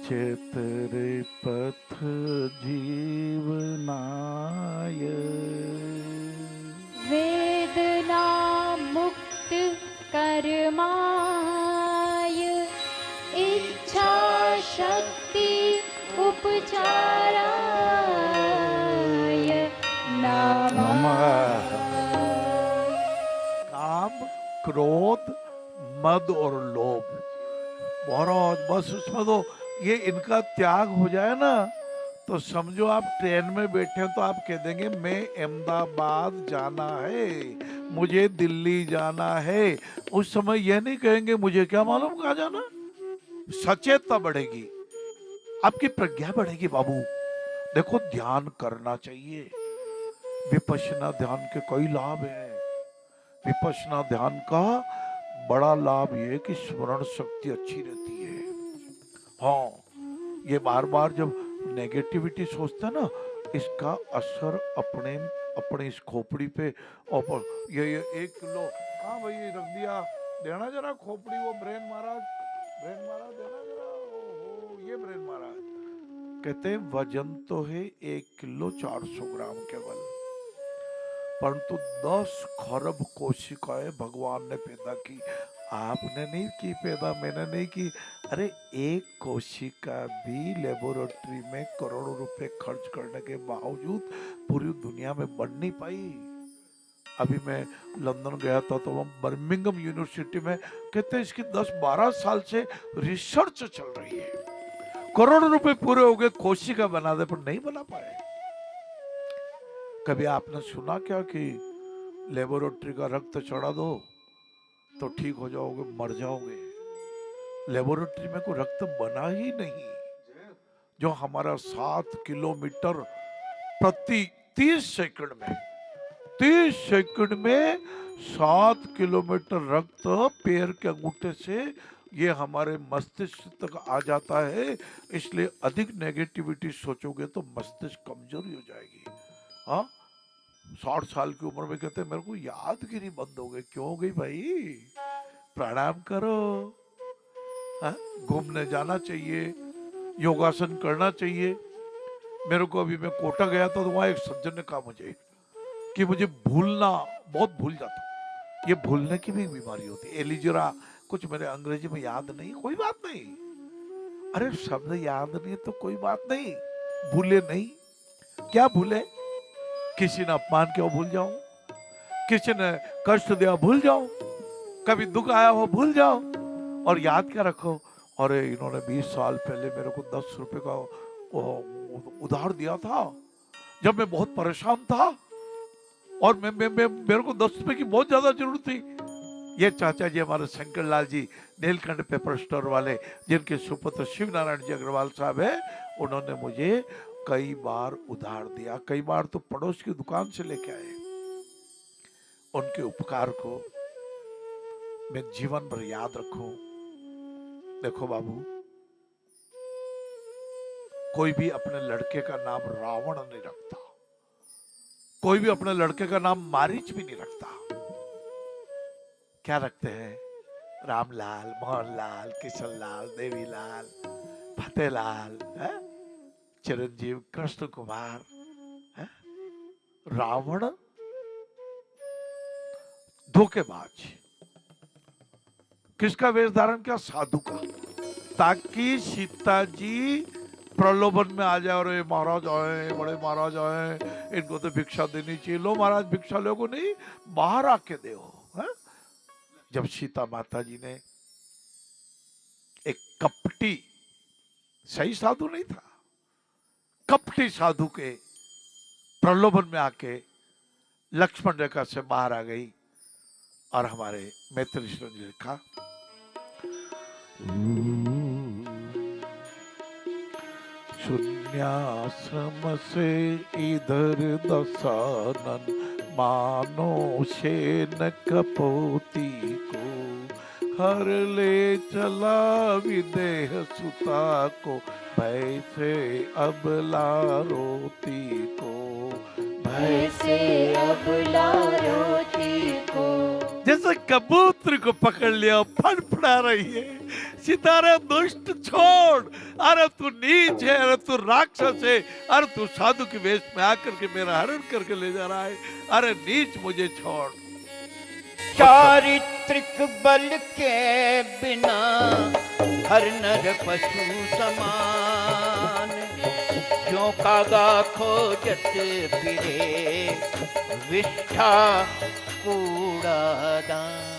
चेतरे पथ जीवनाय वेदना मुक्त कर्माय इच्छा शक्ति उपचाराय नमः। काम, क्रोध, मद और लोभ, बहुत बस उसमें तो ये इनका त्याग हो जाए ना, तो समझो आप ट्रेन में बैठे हो तो आप कह देंगे मैं अहमदाबाद जाना है, मुझे दिल्ली जाना है। उस समय यह नहीं कहेंगे मुझे क्या मालूम कहाँ जाना। सचेतता बढ़ेगी, आपकी प्रज्ञा बढ़ेगी। बाबू देखो, ध्यान करना चाहिए। विपश्यना ध्यान के कई लाभ हैं। विपश्यना ध्यान का बड़ा लाभ यह है कि स्मरण शक्ति अच्छी रहती है। हाँ, ये बार बार जब नेगेटिविटी सोचते हैं ना, इसका असर अपने अपने इस खोपड़ी पे और ये 1 किलो, हाँ भाई ये रख दिया, देना जरा खोपड़ी, वो ब्रेन महाराज, ब्रेन महाराज देना जरा, ओहो ये ब्रेन महाराज। कहते हैं वजन तो है 1 किलो 400 ग्राम केवल, परंतु 10 खरब कोशिकाएं भगवान ने पैदा की। आपने नहीं की पैदा, मैंने नहीं की। अरे एक कोशिका भी लेबोरेटरी में करोड़ों रुपए खर्च करने के बावजूद पूरी दुनिया में बन नहीं पाई। अभी मैं लंदन गया था तो वहाँ बर्मिंघम यूनिवर्सिटी में कहते हैं इसकी 10-12 साल से रिसर्च चल रही है। करोड़ों रुपए पूरे हो गए, कोशिका बना दे, पर नहीं बना पाए। कभी आपने सुना क्या कि लेबोरेटरी का रक्त चढ़ा दो तो ठीक हो जाओगे? मर जाओगे। लेबोरेटरी में कोई रक्त बना ही नहीं। जो हमारा 7 किलोमीटर प्रति 30 सेकंड में, 30 सेकंड में 7 किलोमीटर रक्त पैर के अंगूठे से ये हमारे मस्तिष्क तक आ जाता है। इसलिए अधिक नेगेटिविटी सोचोगे तो मस्तिष्क कमजोरी हो जाएगी। हाँ, 60 साल की उम्र में कहते मेरे को यादगिरी बंद हो गई। क्यों हो गई भाई? प्राणायाम करो, हाँ? घूमने जाना चाहिए, योगासन करना चाहिए। मेरे को अभी मैं कोटा गया था तो वहाँ एक सज्जन ने कहा मुझे कि मुझे भूलना, बहुत भूल जाता हूँ। ये भूलने की भी बीमारी होती है, एलिजरा, कुछ मेरे अंग्रेजी में याद नहीं। कोई बात नहीं, अरे शब्द याद नहीं तो कोई बात नहीं, भूले नहीं। क्या भूले? किसी ने अपमान किया भूल जाओ, किसी ने कष्ट दिया भूल जाओ, कभी दुख आया हो भूल जाओ, और याद क्या रखो? अरे इन्होंने 20 साल पहले मेरे को 10 रुपए का उधार दिया था जब मैं बहुत परेशान था, और मेरे को 10 रुपए की बहुत ज्यादा जरूरत थी। ये चाचा जी हमारे शंकर लाल जी, नीलकंठ पेपर स्टोर वाले, जिनके सुपुत्र शिव नारायण जी अग्रवाल साहब है, उन्होंने मुझे कई बार उधार दिया, कई बार तो पड़ोस की दुकान से लेके आए। उनके उपकार को मैं जीवन भर याद रखूं। देखो बाबू, कोई भी अपने लड़के का नाम रावण नहीं रखता, कोई भी अपने लड़के का नाम मारीच भी नहीं रखता। क्या रखते हैं? रामलाल, मोहनलाल, किशनलाल, देवीलाल, फतेहलाल, चिरंजीव, कृष्ण कुमार। है? रावण धोखेबाज। किसका वेश धारण किया? साधु का, ताकि सीता जी प्रलोभन में आ जाए और ये महाराज आए, बड़े महाराज आए, इनको तो भिक्षा देनी चाहिए। लो महाराज भिक्षा लोगों नहीं, बाहर आके दे। जब सीता माता जी ने एक कपटी, सही साधु नहीं था, कपटी साधु के प्रलोभन में आके लक्ष्मण रेखा से बाहर आ गई, और हमारे मैत्री ने लिखा, शून्याश्रम से इधर दशानन, मानो शेन कपोती को, हर ले चला विदेह सुता को, भैसे अबला रोती को, भैसे अबला रोती को। जैसे जैसे कबूतर को पकड़ लिया, फड़फड़ा रही है। सितारे दुष्ट छोड़, अरे तू नीच है, अरे तू राक्षस है, अरे तू साधु के वेश में आकर के मेरा हरण करके ले जा रहा है, अरे नीच मुझे छोड़। चारित्रिक बल के बिना हर नर पशु समान, जो कागा खोजत फिरे विष्ठा कूड़ादान।